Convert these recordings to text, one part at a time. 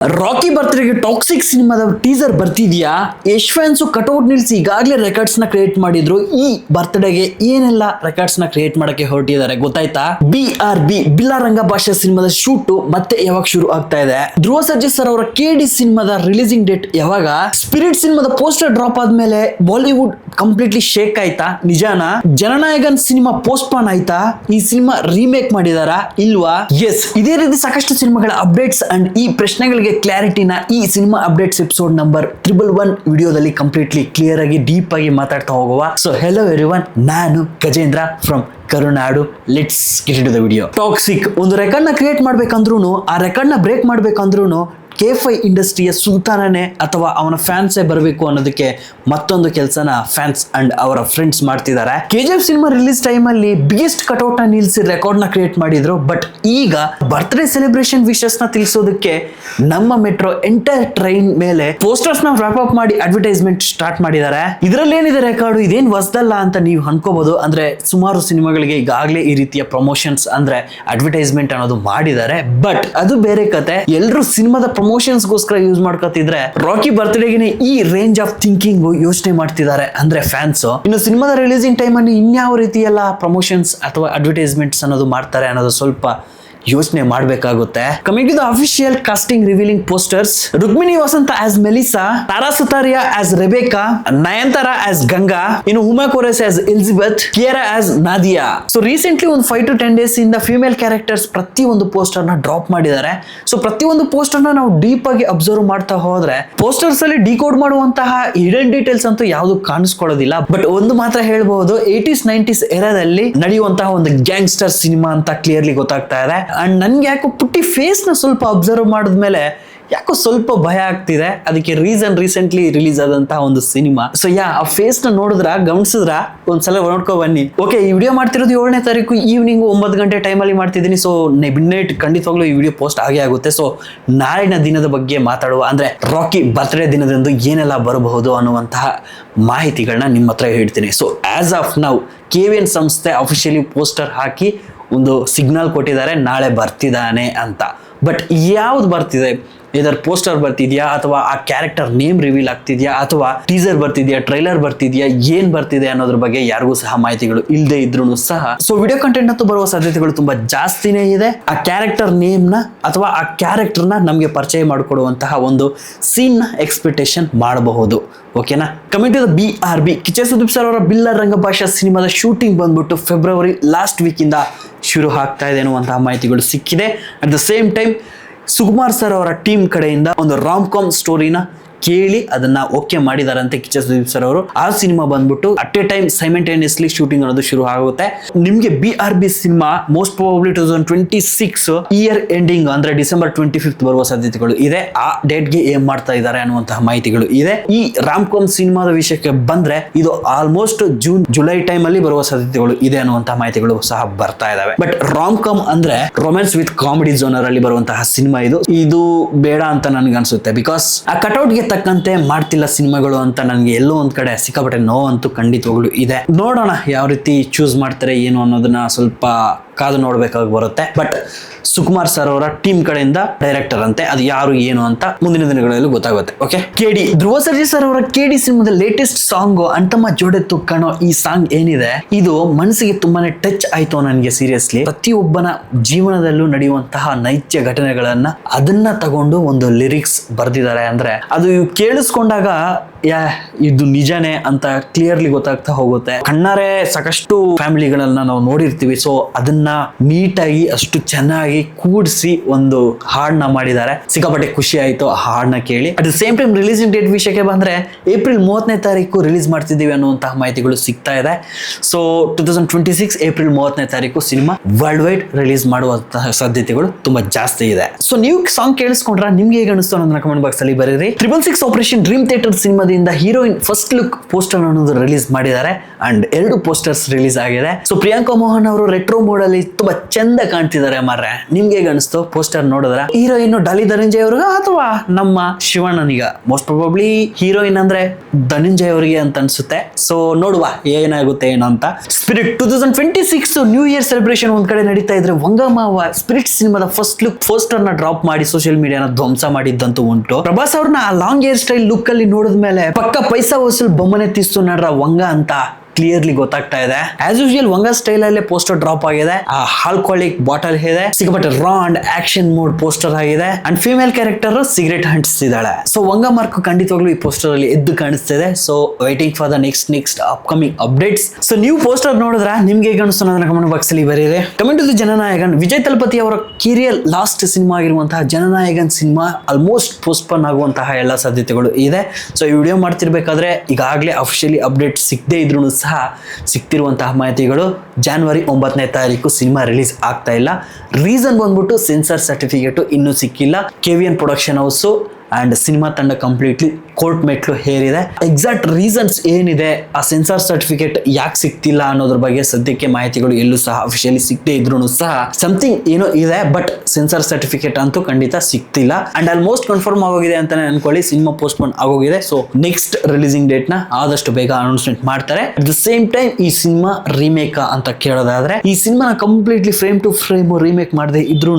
Rakhi ಬರ್ತ್ಡೇಗೆ toxic ಸಿನಿಮಾದ teaser ಬರ್ತಿದ್ಯಾ? Yash fans cutout ನಿಲ್ಸಿ ಈಗಾಗಲೇ ರೆಕಾರ್ಡ್ಸ್ ನ ಕ್ರಿಯೇಟ್ ಮಾಡಿದ್ರು. ಈ ಬರ್ತ್ಡೇಗೆ ಏನೆಲ್ಲ ರೆಕಾರ್ಡ್ಸ್ ನ ಕ್ರಿಯೇಟ್ ಮಾಡಕ್ಕೆ ಹೊರಟಿದ್ದಾರೆ ಗೊತ್ತಾಯ್ತಾ? BRB ಬಿಲ್ಲಾರಂಗ ಭಾಷಾ ಸಿನಿಮಾದ ಶೂಟ್ ಮತ್ತೆ ಯಾವಾಗ ಶುರು ಆಗ್ತಾ ಇದೆ? ಧ್ರುವ ಸರ್ಜಾ ಸರ್ ಅವರ KD ಸಿನಿಮಾದ ರಿಲೀಸಿಂಗ್ ಡೇಟ್ ಯಾವಾಗ? ಸ್ಪಿರಿಟ್ ಸಿನಿಮಾದ ಪೋಸ್ಟರ್ ಡ್ರಾಪ್ ಆದ್ಮೇಲೆ ಬಾಲಿವುಡ್ ಕಂಪ್ಲೀಟ್ಲಿ ಶೇಕ್ ಆಯ್ತಾ? ನಿಜಾನ? ಜನನಾಯಕನ್ ಸಿನಿಮಾ ಪೋಸ್ಟ್ಪಾನ್ ಆಯ್ತಾ? ಈ ಸಿನಿಮಾ ರೀಮೇಕ್ ಮಾಡಿದಾರಾ ಇಲ್ವಾ? ಎಸ್, ಇದೇ ರೀತಿ ಸಾಕಷ್ಟು ಸಿನಿಮಾಗಳ ಅಪ್ಡೇಟ್ಸ್ ಅಂಡ್ ಈ ಪ್ರಶ್ನೆಗಳಿಗೆ ಕ್ಲಾರಿಟಿನ ಈ ಸಿನಿಮಾ ಅಪ್ಡೇಟ್ಸ್ ಎಪಿಸೋಡ್ ನಂಬರ್ 111 ವಿಡಿಯೋದಲ್ಲಿ ಕಂಪ್ಲೀಟ್ಲಿ ಕ್ಲಿಯರ್ ಆಗಿ ಡೀಪ್ ಆಗಿ ಮಾತಾಡ್ತಾ ಹೋಗುವ. ಸೊ ಹೆಲೋ ಎವ್ರಿವನ್, ನಾನು Gajendra from Karunadu. Let's get into the video. Toxic ಒಂದು ರೆಕಾರ್ಡ್ ನ ಕ್ರಿಯೇಟ್ ಮಾಡ್ಬೇಕಂದ್ರೂ, ಆ ರೆಕಾರ್ಡ್ ನ ಬ್ರೇಕ್ ಮಾಡ್ಬೇಕಂದ್ರೂ K5 ಇಂಡಸ್ಟ್ರಿಯ ಸುಲ್ತಾನನೇ ಅಥವಾ ಅವನ ಫ್ಯಾನ್ಸೇ ಬರಬೇಕು ಅನ್ನೋದಕ್ಕೆ ಮತ್ತೊಂದು ಕೆಲಸನ ಫ್ಯಾನ್ಸ್ ಅಂಡ್ ಅವರ ಫ್ರೆಂಡ್ಸ್ ಮಾಡ್ತಿದ್ದಾರೆ. KGF ಸಿನಿಮಾ ರಿಲೀಸ್ ಟೈಮ್ ಅಲ್ಲಿ ಬಿಗ್ಗೆಸ್ಟ್ ಕಟೌಟ್ ನ ನಿಲ್ಸಿ ರೆಕಾರ್ಡ್ ನ ಕ್ರಿಯೇಟ್ ಮಾಡಿದ್ರು. ಬಟ್ ಈಗ ಬರ್ತ್ಡೇ ಸೆಲೆಬ್ರೇಷನ್ ವಿಶಸ್ ನ ತಿಳಿಸೋದಕ್ಕೆ ನಮ್ಮ ಮೆಟ್ರೋ ಎಂಟೈರ್ ಟ್ರೈನ್ ಮೇಲೆ ಪೋಸ್ಟರ್ಸ್ ನ ವ್ರಾಪ್ ಅಪ್ ಮಾಡಿ ಅಡ್ವರ್ಟೈಸ್ಮೆಂಟ್ ಸ್ಟಾರ್ಟ್ ಮಾಡಿದ್ದಾರೆ. ಇದರಲ್ಲಿ ಏನಿದೆ ರೆಕಾರ್ಡ್, ಇದೇನ್ ಹೊಸದಲ್ಲ ಅಂತ ನೀವು ಅನ್ಕೋಬಹುದು. ಅಂದ್ರೆ ಸುಮಾರು ಸಿನಿಮಾಗಳಿಗೆ ಈಗಾಗಲೇ ಈ ರೀತಿಯ ಪ್ರಮೋಷನ್ಸ್ ಅಂದ್ರೆ ಅಡ್ವರ್ಟೈಸ್ಮೆಂಟ್ ಅನ್ನೋದು ಮಾಡಿದ್ದಾರೆ. ಬಟ್ ಅದು ಬೇರೆ ಕತೆ. ಎಲ್ಲರೂ ಸಿನಿಮಾದ ಪ್ರಮೋಷನ್ಸ್ ಗೋಸ್ಕರ ಯೂಸ್ ಮಾಡ್ಕೊತಿದ್ರೆ ರಾಕಿ ಬರ್ತ್ಡೇಗೆ ಈ ರೇಂಜ್ ಆಫ್ ಥಿಂಕಿಂಗ್ ಯೋಚನೆ ಮಾಡ್ತಿದ್ದಾರೆ ಅಂದ್ರೆ ಫ್ಯಾನ್ಸ್. ಇನ್ನು ಸಿನಿಮಾದ ರಿಲೀಸಿಂಗ್ ಟೈಮ್ ಅಲ್ಲಿ ಇನ್ಯಾವ ರೀತಿ ಎಲ್ಲ ಪ್ರಮೋಷನ್ಸ್ ಅಥವಾ ಅಡ್ವರ್ಟೈಸ್ಮೆಂಟ್ಸ್ ಅನ್ನೋದು ಮಾಡ್ತಾರೆ ಅನ್ನೋದು ಸ್ವಲ್ಪ ಯೋಚನೆ ಮಾಡಬೇಕಾಗುತ್ತೆ. Coming to the official casting revealing posters, Rukmini Vasanth as Melissa, Tara Sutaria as Rebecca, Nayanthara as Ganga, ಇನ್ನು Huma Qureshi as Elizabeth, Kiara as Nadia. So recently ಒಂದು 5 to 10 days ಇಂದ ಫಿಮೇಲ್ ಕ್ಯಾರೆಕ್ಟರ್ಸ್ ಪ್ರತಿಯೊಂದು ಪೋಸ್ಟರ್ ನ ಡ್ರಾಪ್ ಮಾಡಿದ್ದಾರೆ. ಸೊ ಪ್ರತಿಯೊಂದು ಪೋಸ್ಟರ್ ನ ನಾವು ಡೀಪ್ ಆಗಿ ಅಬ್ಸರ್ವ್ ಮಾಡ್ತಾ ಹೋದ್ರೆ ಪೋಸ್ಟರ್ಸ್ ಅಲ್ಲಿ ಡಿಕೋಡ್ ಮಾಡುವಂತಹ ಹಿಡನ್ ಡೀಟೇಲ್ಸ್ ಅಂತೂ ಯಾವುದು ಕಾಣಿಸ್ಕೊಳ್ಳೋದಿಲ್ಲ. ಬಟ್ ಒಂದು ಮಾತ್ರ ಹೇಳ್ಬಹುದು, 80s 90s ಎರಾದಲ್ಲಿ ನಡೆಯುವಂತಹ ಒಂದು ಗ್ಯಾಂಗ್ಸ್ಟರ್ ಸಿನಿಮಾ ಅಂತ ಕ್ಲಿಯರ್ಲಿ ಗೊತ್ತಾಗ್ತಾ ಇದೆ. ಅಂಡ್ ನನ್ಗೆ ಯಾಕೋ ಪುಟ್ಟಿ ಫೇಸ್ ನ ಸ್ವಲ್ಪ ಅಬ್ಸರ್ವ್ ಮಾಡಿದ್ಮೇಲೆ ಯಾಕೋ ಸ್ವಲ್ಪ ಭಯ ಆಗ್ತಿದೆ. ಅದಕ್ಕೆ ರೀಸನ್ ರೀಸೆಂಟ್ಲಿ ರಿಲೀಸ್ ಆದಂತಹ ಒಂದು ಸಿನಿಮಾ. ಸೊ ಆ ಫೇಸ್ ನ ಗಮನಿಸಿದ್ರ ಒಂದ್ಸಲ ನೋಡ್ಕೊ ಬನ್ನಿ. ಓಕೆ, ಈ ವಿಡಿಯೋ ಮಾಡ್ತಿರೋದು 7ನೇ ತಾರೀಕು ಈವ್ನಿಂಗ್ 9 ಗಂಟೆ ಟೈಮಲ್ಲಿ ಮಾಡ್ತಿದ್ದೀನಿ. ಸೊ ಮಿಡ್ನೈಟ್ ಖಂಡಿತವಾಗ್ಲೂ ಈ ವಿಡಿಯೋ ಪೋಸ್ಟ್ ಆಗೇ ಆಗುತ್ತೆ. ಸೊ ನಾಳಿನ ದಿನದ ಬಗ್ಗೆ ಮಾತಾಡುವ, ಅಂದ್ರೆ ರಾಕಿ ಬರ್ತ್ಡೇ ದಿನದಂದು ಏನೆಲ್ಲ ಬರಬಹುದು ಅನ್ನುವಂತಹ ಮಾಹಿತಿಗಳನ್ನ ನಿಮ್ಮ ಹತ್ರ ಹೇಳ್ತೀನಿ. So as of now KVN ಸಂಸ್ಥೆ ಅಫಿಷಿಯಲಿ ಪೋಸ್ಟರ್ ಹಾಕಿ ಒಂದು ಸಿಗ್ನಲ್ ಕೊಟ್ಟಿದ್ದಾರೆ, ನಾಳೆ ಬರ್ತಿದ್ದಾನೆ ಅಂತ. ಬಟ್ ಯಾವ್ದು ಬರ್ತಿದೆ? ಇದರ ಪೋಸ್ಟರ್ ಬರ್ತಿದ್ಯಾ, ಅಥವಾ ಆ ಕ್ಯಾರೆಕ್ಟರ್ ನೇಮ್ ರಿವೀಲ್ ಆಗ್ತಿದ್ಯಾ, ಅಥವಾ ಟೀಸರ್ ಬರ್ತಿದ್ಯಾ, ಟ್ರೈಲರ್ ಬರ್ತಿದ್ಯಾ, ಏನ್ ಬರ್ತಿದೆ ಅನ್ನೋದ್ರ ಬಗ್ಗೆ ಯಾರಿಗೂ ಸಹ ಮಾಹಿತಿಗಳು ಇಲ್ಲದೆ ಇದ್ರೂ ಸಹ ಸೊ ವಿಡಿಯೋ ಕಂಟೆಂಟ್ ಅಂತೂ ಬರುವ ಸಾಧ್ಯತೆಗಳು ತುಂಬಾ ಜಾಸ್ತಿನೇ ಇದೆ. ಆ ಕ್ಯಾರೆಕ್ಟರ್ ನೇಮ್ ನ ಅಥವಾ ಆ ಕ್ಯಾರೆಕ್ಟರ್ ನ ನಮಗೆ ಪರಿಚಯ ಮಾಡಿಕೊಡುವಂತಹ ಒಂದು ಸೀನ್ ನ ಎಕ್ಸ್ಪೆಕ್ಟೇಷನ್ ಮಾಡಬಹುದು. ಓಕೆನಾ? Coming to the BRB, Kichcha Sudeep sir ಅವರ ಬಿಲ್ಲಾರಂಗ ಭಾಷಾ ಸಿನಿಮಾದ ಶೂಟಿಂಗ್ ಬಂದ್ಬಿಟ್ಟು ಫೆಬ್ರವರಿ ಲಾಸ್ಟ್ ವೀಕ್ ಇಂದ ಶುರು ಆಗ್ತಾ ಇದೆ ಅನ್ನುವಂತಹ ಮಾಹಿತಿಗಳು ಸಿಕ್ಕಿದೆ. At the same time Sukumar sir ಅವರ ಟೀಮ್ ಕಡೆಯಿಂದ ಒಂದು ರಾಮ್ ಕಾಮ್ ಸ್ಟೋರಿನ ಕೇಳಿ ಅದನ್ನ ಓಕೆ ಮಾಡಿದಾರಂತೆ ಕಿಚ್ಚ ಸುದೀಪ್ ಸರ್ ಅವರು. ಆ ಸಿನಿಮಾ ಬಂದ್ಬಿಟ್ಟು at A time simultaneously shooting ಅನ್ನೋದು ಶುರು ಆಗುತ್ತೆ. ನಿಮ್ಗೆ BRB cinema most probably 2026 year ending ಅಂದ್ರೆ ಡಿಸೆಂಬರ್ 25th ಬರುವ ಸಾಧ್ಯತೆಗಳು ಇದೆ. ಆ ಡೇಟ್ಗೆ ಏನ್ ಮಾಡ್ತಾ ಇದ್ದಾರೆ ಅನ್ನುವಂತಹ ಮಾಹಿತಿಗಳು ಇದೆ. ಈ ರಾಮ್ ಕಾಮ್ ಸಿನಿಮಾದ ವಿಷಯಕ್ಕೆ ಬಂದ್ರೆ ಇದು ಆಲ್ಮೋಸ್ಟ್ ಜೂನ್ ಜುಲೈ ಟೈಮ್ ಅಲ್ಲಿ ಬರುವ ಸಾಧ್ಯತೆಗಳು ಇದೆ ಅನ್ನುವಂತಹ ಮಾಹಿತಿಗಳು ಸಹ ಬರ್ತಾ ಇದಾವೆ. ಬಟ್ ರಾಮ್ ಕಾಮ್ ಅಂದ್ರೆ ರೊಮ್ಯಾನ್ಸ್ ವಿತ್ ಕಾಮಿಡಿ ಜೋನರ್ ಅಲ್ಲಿ ಬರುವಂತಹ ಸಿನಿಮಾ ಇದು ಬೇಡ ಅಂತ ನನ್ಗೆ ಅನ್ಸುತ್ತೆ. ಬಿಕಾಸ್ ಆ ಕಟೌಟ್ ಗೆ ತಕ್ಕಂತೆ ಮಾಡ್ತಿಲ್ಲ ಸಿನಿಮಾಗಳು ಅಂತ ನನಗೆ ಎಲ್ಲೋ ಒಂದ್ ಕಡೆ ಸಿಕ್ಕಾಪಟ್ಟೆ ನೋವು ಅಂತೂ ಖಂಡಿತವಾಗ್ಲೂ ಇದೆ. ನೋಡೋಣ ಯಾವ ರೀತಿ ಚೂಸ್ ಮಾಡ್ತಾರೆ ಏನು ಅನ್ನೋದನ್ನ ಸ್ವಲ್ಪ ಕಾದು ನೋಡ್ಬೇಕಾಗಿ ಬರುತ್ತೆ. ಬಟ್ ಸುಕುಮಾರ್ ಸರ್ ಅವರ ಟೀಮ್ ಕಡೆಯಿಂದ ಡೈರೆಕ್ಟರ್ ಅಂತೆ, ಅದು ಯಾರು ಏನು ಅಂತ ಮುಂದಿನ ದಿನಗಳಲ್ಲಿ ಗೊತ್ತಾಗುತ್ತೆ. Okay, KD Dhruva Sarja sir ಅವರ KD ಸಿನಿಮಾದ ಲೇಟೆಸ್ಟ್ ಸಾಂಗ್ ಅಂತಮ್ಮ ಜೋಡೆತ್ತು ಕಾಣೋ ಈ ಸಾಂಗ್ ಏನಿದೆ, ಇದು ಮನಸ್ಸಿಗೆ ತುಂಬಾನೇ ಟಚ್ ಆಯ್ತು ನನಗೆ. ಸೀರಿಯಸ್ಲಿ ಪ್ರತಿಯೊಬ್ಬನ ಜೀವನದಲ್ಲೂ ನಡೆಯುವಂತಹ ನೈಜ ಘಟನೆಗಳನ್ನ ಅದನ್ನ ತಗೊಂಡು ಒಂದು ಲಿರಿಕ್ಸ್ ಬರ್ದಿದ್ದಾರೆ. ಅಂದ್ರೆ ಅದು ಕೇಳಿಸ್ಕೊಂಡಾಗ ಇದು ನಿಜಾನೇ ಅಂತ ಕ್ಲಿಯರ್ಲಿ ಗೊತ್ತಾಗ್ತಾ ಹೋಗುತ್ತೆ. ಕಣ್ಣಾರೆ ಸಾಕಷ್ಟು ಫ್ಯಾಮಿಲಿಗಳನ್ನ ನಾವು ನೋಡಿರ್ತೀವಿ. ಸೊ ಅದನ್ನ ನೀಟಾಗಿ ಅಷ್ಟು ಚೆನ್ನಾಗಿ ಕೂಡಿಸಿ ಒಂದು ಹಾಡನ್ನ ಮಾಡಿದ್ದಾರೆ. ಸಿಕ್ಕಾಪಟ್ಟೆ ಖುಷಿ ಆಯ್ತು ಆ ಹಾಡನ್ನ ಕೇಳಿ. At the same time releasing date ವಿಷಯಕ್ಕೆ ಬಂದ್ರೆ ಏಪ್ರಿಲ್ 30ನೇ ತಾರೀಕು ರಿಲೀಸ್ ಮಾಡ್ತಿದ್ದೀವಿ ಅನ್ನುವಂತಹ ಮಾಹಿತಿಗಳು ಸಿಗ್ತಾ ಇದೆ. ಸೊ 2026 ಏಪ್ರಿಲ್ 30ನೇ ತಾರೀಕು ಸಿನಿಮಾ ವರ್ಲ್ಡ್ ವೈಡ್ ರಿಲೀಸ್ ಮಾಡುವಂತಹ ಸಾಧ್ಯತೆಗಳು ತುಂಬಾ ಜಾಸ್ತಿ ಇದೆ. ಸೊ ನೀವು ಸಾಂಗ್ ಕೇಳಿಸ್ಕೊಂಡ್ರೆ ನಿಮ್ಗೆ ಹೇಗೆ ಅನಿಸ್ತು ಅನ್ನೋದನ್ನ ಕಮೆಂಟ್ ಬಾಕ್ಸ್ ಅಲ್ಲಿ ಬರೀರಿ. 666 ಆಪರೇಷನ್ ಡ್ರೀಮ್ ಥಿಯೇಟರ್ ಸಿನಿಮಾದಿಂದ ಹೀರೋಯಿನ್ ಫಸ್ಟ್ ಲುಕ್ ಪೋಸ್ಟರ್ ಅನ್ನೋದು ರಿಲೀಸ್ ಮಾಡಿದ್ದಾರೆ ಅಂಡ್ 2 ಪೋಸ್ಟರ್ಸ್ ರಿಲೀಸ್ ಆಗಿದೆ. ಸೊ ಪ್ರಿಯಾಂಕಾ ಮೋಹನ್ ಅವರು ರೆಟ್ರೋ ಮೋಡ್ ಅಲ್ಲಿ ಅಲ್ಲಿ ತುಂಬಾ ಚಂದ ಕಾಣ್ತಿದ್ದಾರೆ ಮಾರ್ರೆ. ನಿಮ್ಗೆ ಹೇಗೆ ಅನಿಸ್ತು ಪೋಸ್ಟರ್ ನೋಡಿದ್ರ? ಹೀರೋಯಿನ್ ಡಾಲಿ ಧನಂಜಯ ಅವ್ರಿಗ ಅಥವಾ ನಮ್ಮ ಶಿವಣ್ಣನಿಗ? ಮೋಸ್ಟ್ ಪ್ರಾಬಬ್ಲಿ ಹೀರೋಯಿನ್ ಅಂದ್ರೆ ಧನಂಜಯ ಅವರಿಗೆ ಅಂತ ಅನ್ಸುತ್ತೆ. ಸೊ ನೋಡುವ ಏನಾಗುತ್ತೆ ಏನೋ ಅಂತ. ಸ್ಪಿರಿಟ್ 2026 ನ್ಯೂ ಇಯರ್ ಸೆಲೆಬ್ರೇಷನ್ ಒಂದ್ ಕಡೆ ನಡೀತಾ ಇದ್ರೆ, ವಂಗಮಾವ ಸ್ಪಿರಿಟ್ ಸಿನಿಮಾದ ಫಸ್ಟ್ ಲುಕ್ ಪೋಸ್ಟರ್ ನ ಡ್ರಾಪ್ ಮಾಡಿ ಸೋಷಿಯಲ್ ಮೀಡಿಯಾನ ಧ್ವಂಸ ಮಾಡಿದ್ದಂತೂ ಉಂಟು. ಪ್ರಭಾಸ್ ಅವ್ರನ್ನ ಆ ಲಾಂಗ್ ಹೇರ್ ಸ್ಟೈಲ್ ಲುಕ್ ಅಲ್ಲಿ ನೋಡಿದ್ಮೇಲೆ ಪಕ್ಕ ಪೈಸಾ ವಸೂಲ್ ಬೊಮ್ಮನೆ ತೀಸ್ತು ನಡ್ರ ವಂಗ ಅಂತ ಕ್ಲಿಯರ್ಲಿ ಗೊತ್ತಾಗ್ತಾ ಇದೆ. ಆಸ್ ಯೂಶುವಲ್ ವಂಗ ಸ್ಟೈಲ್ ಅಲ್ಲೇ ಪೋಸ್ಟರ್ ಡ್ರಾಪ್ ಆಗಿದೆ. ಆ ಆಲ್ಕೋಹಾಲಿಕ್ ಬಾಟಲ್ ಇದೆ, ಸಿಕ್ಕಾಪಟ್ಟೆ raw and action mode poster ಆಗಿದೆ. ಅಂಡ್ ಫಿಮೇಲ್ ಕ್ಯಾರೆಕ್ಟರ್ ಸಿಗರೇಟ್ ಹಂಚ್ತಿದ್ದಾಳೆ. ಸೊ ವಂಗ ಮಾರ್ಕ್ ಖಂಡಿತವಾಗ್ಲೂ ಈ ಪೋಸ್ಟರ್ ಅಲ್ಲಿ ಎದ್ದು ಕಾಣಿಸ್ತಿದೆ. So waiting for the next upcoming updates. So ನೀವು ಪೋಸ್ಟರ್ ನೋಡಿದ್ರ ನಿಮ್ಗೆ ಹೇಗೆ ಅನಿಸ್ತು ಅನ್ನೋದನ್ನ ಕಮೆಂಟ್ ಬಾಕ್ಸ್ ಅಲ್ಲಿ ಬರೀರಿ. Comment to Jananayagan. ವಿಜಯ್ ತಲಪತಿ ಅವರ ಕಿರಿಯರ್ ಲಾಸ್ಟ್ ಸಿನಿಮಾ ಆಗಿರುವಂತಹ ಜನನಾಯಕನ್ ಸಿನಿಮಾ ಆಲ್ಮೋಸ್ಟ್ ಪೋಸ್ಟ್ಪೋನ್ ಆಗುವಂತಹ ಎಲ್ಲ ಸಾಧ್ಯತೆಗಳು ಇದೆ. ಸೊ ಈ ವಿಡಿಯೋ ಮಾಡ್ತಿರ್ಬೇಕಾದ್ರೆ ಈಗಾಗಲೇ ಅಫಿಷಿಯಲಿ ಅಪ್ಡೇಟ್ ಸಿಗದೇ ಇದ್ರು ಸಹ ಸಿಗ್ತಿರುವಂತಹ ಮಾಹಿತಿಗಳು ಜನವರಿ 9ನೇ ತಾರೀಕು ಸಿನಿಮಾ ರಿಲೀಸ್ ಆಗ್ತಾ ಇಲ್ಲ. ರೀಸನ್ ಬಂದ್ಬಿಟ್ಟು ಸೆನ್ಸಾರ್ ಸರ್ಟಿಫಿಕೇಟ್ ಇನ್ನೂ ಸಿಕ್ಕಿಲ್ಲ. KVN production house and cinema ತಂಡ ಕಂಪ್ಲೀಟ್ಲಿ ಕೋರ್ಟ್ ಮೆಟ್ಲು ಹೇರಿದೆ. ಎಕ್ಸಾಕ್ಟ್ ರೀಸನ್ಸ್ ಏನಿದೆ, ಆ ಸೆನ್ಸಾರ್ ಸರ್ಟಿಫಿಕೇಟ್ ಯಾಕೆ ಸಿಗ್ತಿಲ್ಲ ಅನ್ನೋದ್ರ ಬಗ್ಗೆ ಸದ್ಯಕ್ಕೆ ಮಾಹಿತಿಗಳು ಎಲ್ಲೂ ಸಹ ಅಫಿಷಿಯಲಿ ಸಿಗದೆ ಇದ್ರು ಸಹ ಸಮಥಿಂಗ್ ಏನೋ ಇದೆ. ಬಟ್ ಸೆನ್ಸಾರ್ ಸರ್ಟಿಫಿಕೇಟ್ ಅಂತೂ ಖಂಡಿತ ಸಿಗ್ತಿಲ್ಲ. ಅಂಡ್ ಆಲ್ಮೋಸ್ಟ್ ಕನ್ಫರ್ಮ್ ಆಗೋಗಿದೆ ಅಂತಾನೆ ಅನ್ಕೊಳ್ಳಿ. ಸಿನಿಮಾ ಪೋಸ್ಟ್ಪೋನ್ ಆಗೋಗಿದೆ. ಸೊ ನೆಕ್ಸ್ಟ್ ರಿಲೀಸಿಂಗ್ ಡೇಟ್ ನ ಆದಷ್ಟು ಬೇಗ ಅನೌನ್ಸ್ಮೆಂಟ್ ಮಾಡ್ತಾರೆ. ಅಟ್ ದ ಸೇಮ್ ಟೈಮ್ ಈ ಸಿನಿಮಾ ರೀಮೇಕ್ ಅಂತ ಕೇಳೋದಾದ್ರೆ, ಈ ಸಿನಿಮಾನ completely frame to frame remake ಮಾಡದೆ ಇದ್ರು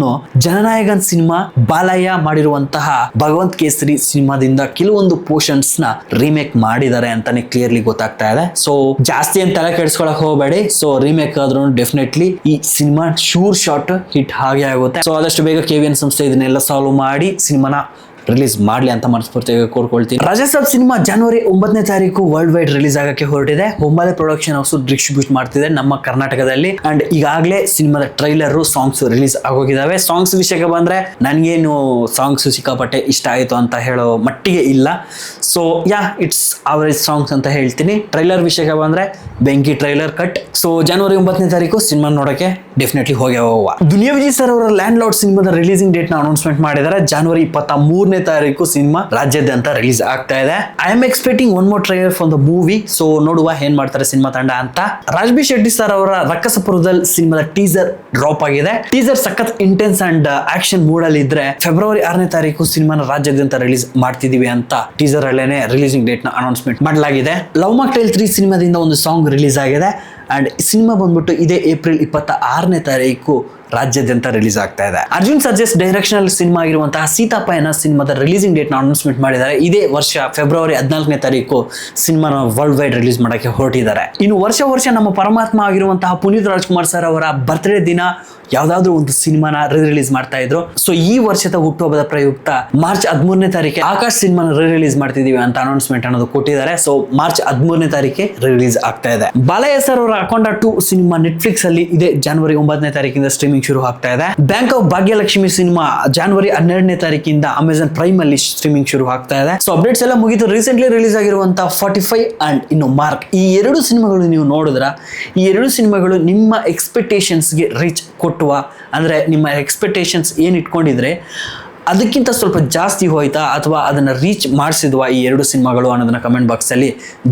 ಜನನಾಯಕನ್ ಸಿನಿಮಾ ಬಾಲಯ್ಯ ಮಾಡಿರುವಂತಹ ಭಗವಂತ ಕೇಸರಿ ಸಿನಿಮಾದಿಂದ ಕೆಲವೊಂದು ಪೋರ್ಷನ್ಸ್ ನ ರೀಮೇಕ್ ಮಾಡಿದ್ದಾರೆ ಅಂತಾನೆ ಕ್ಲಿಯರ್ಲಿ ಗೊತ್ತಾಗ್ತಾ ಇದೆ. ಸೊ ಜಾಸ್ತಿ ಅಂತ ತಲೆ ಕೆಡಿಸ್ಕೊಳಕ್ ಹೋಗಬೇಡಿ. ಸೊ ರೀಮೇಕ್ ಆದ್ರೂ ಡೆಫಿನೆಟ್ಲಿ ಈ ಸಿನಿಮಾ ಶೂರ್ ಶಾಟ್ ಹಿಟ್ ಹಾಗೆ ಆಗುತ್ತೆ. ಸೊ ಆದಷ್ಟು ಬೇಗ KVN ಸಂಸ್ಥೆ ಇದನ್ನೆಲ್ಲ ಸಾಲ್ವ್ ಮಾಡಿ ಸಿನಿಮಾನ ರಿಲೀಸ್ ಮಾಡ್ಲಿ ಅಂತ ಮನಸ್ಫೂರ್ತಿಯಾಗಿ ಕೋರ್ಕೊಳ್ತೀನಿ. ರಾಜಾಸಾಬ್ ಸಿನಿಮಾ ಜನವರಿ 9ನೇ ತಾರೀಕು ವರ್ಲ್ಡ್ ವೈಡ್ ರಿಲೀಸ್ ಆಗಕ್ಕೆ ಹೊರಟಿದೆ. ಹೊಂಬಾಲೆ ಪ್ರೊಡಕ್ಷನ್ ಹೌಸ್ ಡಿಸ್ಟ್ರಿಬ್ಯೂಟ್ ಮಾಡ್ತಿದೆ ನಮ್ಮ ಕರ್ನಾಟಕದಲ್ಲಿ. ಅಂಡ್ ಈಗಾಗಲೇ ಸಿನಿಮಾದ ಟ್ರೈಲರ್ ಸಾಂಗ್ಸ್ ರಿಲೀಸ್ ಆಗೋಗಿದಾವೆ. ಸಾಂಗ್ಸ್ ವಿಷಯಕ್ಕೆ ಬಂದ್ರೆ ನನಗೇನು ಸಾಂಗ್ಸ್ ಸಿಕ್ಕಾಪಟ್ಟೆ ಇಷ್ಟ ಆಯಿತು ಅಂತ ಹೇಳೋ ಮಟ್ಟಿಗೆ ಇಲ್ಲ. ಸೊ ಇಟ್ಸ್ ಅವರೇಜ್ ಸಾಂಗ್ಸ್ ಅಂತ ಹೇಳ್ತೀನಿ. ಟ್ರೈಲರ್ ವಿಷಯಕ್ಕೆ ಬಂದ್ರೆ ಬೆಂಕಿ ಟ್ರೈಲರ್ ಕಟ್. ಸೊ ಜನವರಿ 9ನೇ ತಾರೀಕು ಸಿನಿಮಾ ನೋಡಕ್ಕೆ ಡೆಫಿನೆಟ್ಲಿ ಹೋಗಿ ಹೋಗುವ. ದುನಿಯಾ ವಿಜಯ್ ಸರ್ ಅವರ ಲ್ಯಾಂಡ್ ಲಾರ್ಡ್ ಸಿನಿಮಾದ ರಿಲೀಸಿಂಗ್ ಡೇಟ್ ನ ಅನೌನ್ಸ್ಮೆಂಟ್ ಮಾಡಿದ್ದಾರೆ. ಜನವರಿ 23ನೇ ತಾರೀಕು ಸಿನಿಮಾ ರಾಜ್ಯಾದ್ಯಂತ ರಿಲೀಸ್ ಆಗ್ತಾ ಇದೆ. I am expecting one more trailer for the movie. So ನೋಡುವ ಏನ್ ಮಾಡ್ತಾರೆ ಸಿನಿಮಾ ತಂಡ ಅಂತ. ರಾಜ್ಬಿ ಶೆಟ್ಟಿ ಸರ್ ಅವರ ರಕ್ಕಸಪುರದಲ್ ಸಿನಿಮಾದ ಟೀಸರ್ ಡ್ರಾಪ್ ಆಗಿದೆ. ಟೀಸರ್ ಸಖತ್ ಇಂಟೆನ್ಸ್ ಅಂಡ್ ಆಕ್ಷನ್ ಮೂಡ್ ಅಲ್ಲಿ ಇದ್ರೆ, ಫೆಬ್ರವರಿ 6ನೇ ತಾರೀಕು ಸಿನಿಮಾನ ರಾಜ್ಯಾದ್ಯಂತ ರಿಲೀಸ್ ಮಾಡ್ತಿದೀವಿ ಅಂತ ಟೀಸರ್ ಅಲ್ಲೇನೆ ರಿಲೀಸಿಂಗ್ ಡೇಟ್ ನ ಅನೌನ್ಸ್ಮೆಂಟ್ ಮಾಡಲಾಗಿದೆ. ಲವ್ ಮಾಕ್ಟೈಲ್ 3 ಸಿನಿಮಾದಿಂದ ಒಂದು ಸಾಂಗ್ ರಿಲೀಸ್ ಆಗಿದೆ. ಅಂಡ್ ಸಿನಿಮಾ ಬಂದ್ಬಿಟ್ಟು ಇದೇ ಏಪ್ರಿಲ್ 26ನೇ ತಾರೀಕು ರಾಜ್ಯಾದ್ಯಂತ ರಿಲೀಸ್ ಆಗ್ತಾ ಇದೆ. ಅರ್ಜುನ್ ಸರ್ಜೇಸ್ ಡೈರೆಕ್ಷನಲ್ ಸಿನಿಮಾ ಆಗಿರುವಂತಹ ಸೀತಾಪಯಣ ಸಿನಿಮಾದ ರಿಲೀಸಿಂಗ್ ಡೇಟ್ ನ ಅನೌನ್ಸ್ಮೆಂಟ್ ಮಾಡಿದ್ದಾರೆ. ಇದೇ ವರ್ಷ ಫೆಬ್ರವರಿ 14ನೇ ತಾರೀಕು ಸಿನಿಮಾನ ವರ್ಲ್ಡ್ ವೈಡ್ ರಿಲೀಸ್ ಮಾಡಕ್ಕೆ ಹೊರಟಿದ್ದಾರೆ. ಇನ್ನು ವರ್ಷ ನಮ್ಮ ಪರಮಾತ್ಮ ಆಗಿರುವಂತಹ ಪುನೀತ್ ರಾಜ್ಕುಮಾರ್ ಸರ್ ಅವರ ಬರ್ತ್ಡೇ ದಿನ ಯಾವ್ದಾದ್ರು ಒಂದು ಸಿನಿಮಾನ ರಿಲೀಸ್ ಮಾಡ್ತಾ ಇದ್ರು. ಸೊ ಈ ವರ್ಷದ ಹುಟ್ಟುಹಬ್ಬದ ಪ್ರಯುಕ್ತ ಮಾರ್ಚ್ 13ನೇ ತಾರೀಕಿಗೆ ಆಕಾಶ್ ಸಿನಿಮಾನ ರಿಲೀಸ್ ಮಾಡ್ತಿದೀವಿ ಅಂತ ಅನೌನ್ಸ್ಮೆಂಟ್ ಅನ್ನೋದು ಕೊಟ್ಟಿದ್ದಾರೆ. ಸೊ ಮಾರ್ಚ್ 13ನೇ ತಾರೀಕಿಗೆ ರಿಲೀಸ್ ಆಗ್ತಾ ಇದೆ. ಬಾಲಯ್ಯ ಸರ್ ಅವರ ಅಕೊಂಡ 2 ಸಿನಿಮಾ ನೆಟ್ಫ್ಲಿಕ್ಸ್ ಅಲ್ಲಿ ಇದೆ ಜನವರಿ 9ನೇ ತಾರೀಕಿಂದ ಸ್ಟ್ರೀಮಿಂಗ್ ಶುರು ಆಗ್ತಾ ಇದೆ. ಬ್ಯಾಂಕ್ ಆಫ್ ಭಾಗ್ಯಲಕ್ಷ್ಮಿ ಸಿನಿಮಾ ಜನವರಿ 12ನೇ ತಾರೀಕಿಂದ ಅಮೆಜಾನ್ ಪ್ರೈಮ್ ಅಲ್ಲಿ ಸ್ಟ್ರೀಮಿಂಗ್ ಶುರು ಆಗ್ತಾ ಇದೆ. ಸೊ ಅಪ್ಡೇಟ್ಸ್ ಎಲ್ಲ ಮುಗಿತು. ರೀಸೆಂಟ್ಲಿ ರಿಲೀಸ್ ಆಗಿರುವಂತಹ 45 ಅಂಡ್ ಇನ್ನು ಮಾರ್ಕ್, ಈ 2 ಸಿನಿಮಾಗಳು ನೀವು ನೋಡಿದ್ರ, ಈ 2 ಸಿನಿಮಾಗಳು ನಿಮ್ಮ ಎಕ್ಸ್ಪೆಕ್ಟೇಷನ್ಸ್ಗೆ ರೀಚ್ ಕೊಟ್ಟುವ, ಅಂದ್ರೆ ನಿಮ್ಮ ಎಕ್ಸ್ಪೆಕ್ಟೇಷನ್ಸ್ ಏನ್ ಇಟ್ಕೊಂಡಿದ್ರೆ ಅದಕ್ಕಿಂತ ಸ್ವಲ್ಪ ಜಾಸ್ತಿ ಹೋಯ್ತಾ ಅಥವಾ ಅದನ್ನ ರೀಚ್ ಮಾಡಿಸಿದ್ವಾ ಈ 2 ಸಿನಿಮಾಗಳು ಅನ್ನೋದನ್ನ ಕಮೆಂಟ್ ಬಾಕ್ಸ್ ಅಲ್ಲಿ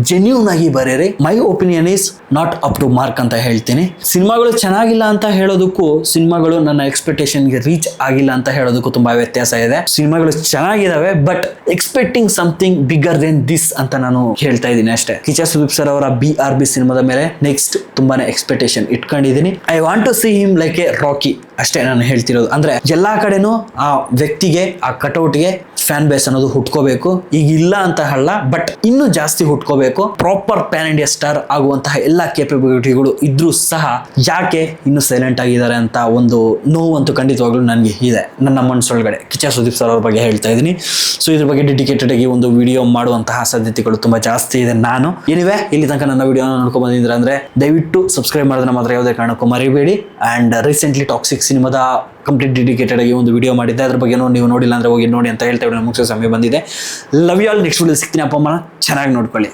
ಜೆನ್ಯೂನ್ ಆಗಿ ಬರೀರಿ. My opinion is not up to mark ಅಂತ ಹೇಳ್ತೀನಿ. ಸಿನಿಮಾಗಳು ಚೆನ್ನಾಗಿಲ್ಲ ಅಂತ ಹೇಳೋದಕ್ಕೂ ಸಿನಿಮಾಗಳು ನನ್ನ ಎಕ್ಸ್ಪೆಕ್ಟೇಷನ್ಗೆ ರೀಚ್ ಆಗಿಲ್ಲ ಅಂತ ಹೇಳೋದಕ್ಕೂ ತುಂಬಾ ವ್ಯತ್ಯಾಸ ಇದೆ. ಸಿನಿಮಾಗಳು ಚೆನ್ನಾಗಿದಾವೆ, but expecting something bigger then this ಅಂತ ನಾನು ಹೇಳ್ತಾ ಇದ್ದೀನಿ ಅಷ್ಟೇ. ಕಿಚ್ಚ ಸುದೀಪ್ ಸರ್ ಅವರ BRB ಸಿನಿಮಾದ ಮೇಲೆ ನೆಕ್ಸ್ಟ್ ತುಂಬಾನೇ ಎಕ್ಸ್ಪೆಕ್ಟೇಷನ್ ಇಟ್ಕೊಂಡಿದ್ದೀನಿ. I want to see him like a Rocky ಅಷ್ಟೇ ನಾನು ಹೇಳ್ತಿರೋದು. ಅಂದ್ರೆ ಎಲ್ಲಾ ಕಡೆನೂ ಆ ವ್ಯಕ್ತಿಗೆ, ಆ ಕಟೌಟ್ಗೆ ಫ್ಯಾನ್ ಬೇಸ್ ಅನ್ನೋದು ಹುಟ್ಕೋಬೇಕು. ಈಗ ಇಲ್ಲ ಅಂತ ಹೇಳಲ್ಲ, ಬಟ್ ಇನ್ನೂ ಜಾಸ್ತಿ ಹುಟ್ಕೋಬೇಕು. ಪ್ರಾಪರ್ ಪ್ಯಾನ್ ಇಂಡಿಯಾ ಸ್ಟಾರ್ ಆಗುವಂತಹ ಎಲ್ಲಾ ಕೇಪಬಿಲಿಟಿಗಳು ಇದ್ರೂ ಸಹ ಯಾಕೆ ಇನ್ನು ಸೈಲೆಂಟ್ ಆಗಿದ್ದಾರೆ ಅಂತ ಒಂದು ನೋವಂತೂ ಖಂಡಿತವಾಗ್ಲೂ ನನಗೆ ಇದೆ ನನ್ನ ಮನಸ್ಸೊಳಗಡೆ. ಕಿಚ್ಚ ಸುದೀಪ್ ಸರ್ ಅವ್ರ ಬಗ್ಗೆ ಹೇಳ್ತಾ ಇದ್ದೀನಿ. ಸೊ ಇದ್ರ ಬಗ್ಗೆ ಡೆಡಿಕೇಟೆಡ್ ಆಗಿ ಒಂದು ವಿಡಿಯೋ ಮಾಡುವಂತಹ ಸಾಧ್ಯತೆಗಳು ತುಂಬಾ ಜಾಸ್ತಿ ಇದೆ. ನಾನು ಏನಿವೆ ಇಲ್ಲಿ ತನಕ ನನ್ನ ವಿಡಿಯೋನ ನೋಡ್ಕೊಂಡ್ ಬಂದಿದ್ರೆ ಅಂದ್ರೆ ದಯವಿಟ್ಟು ಸಬ್ಸ್ಕ್ರೈಬ್ ಮಾಡೋದನ್ನ ಮಾತ್ರ ಯಾವುದೇ ಕಾರಣಕ್ಕೂ ಮರಿಬೇಡಿ. ಅಂಡ್ ರೀಸೆಂಟ್ಲಿ ಟಾಕ್ಸಿಕ್ ಸಿನಿಮಾದ ಕಂಪ್ಲೀಟ್ ಡೆಡಿಕೇಟೆಡ್ ಆಗಿ ಒಂದು ವಿಡಿಯೋ ಮಾಡಿದ್ದೆ. ಅದ್ರ ಬಗ್ಗೆ ನೀವು ನೋಡಿಲ್ಲ ಅಂದ್ರೆ ಹೋಗಿ ನೋಡಿ ಅಂತ ಹೇಳ್ತಾ ಮುಗಿಸೋ ಸಮಯ ಬಂದಿದೆ. Love you all. Next video ಸಿಗ್ತೀನಿ. ಅಪ್ಪ ಅಮ್ಮನ ಚೆನ್ನಾಗಿ ನೋಡ್ಕೊಳ್ಳಿ.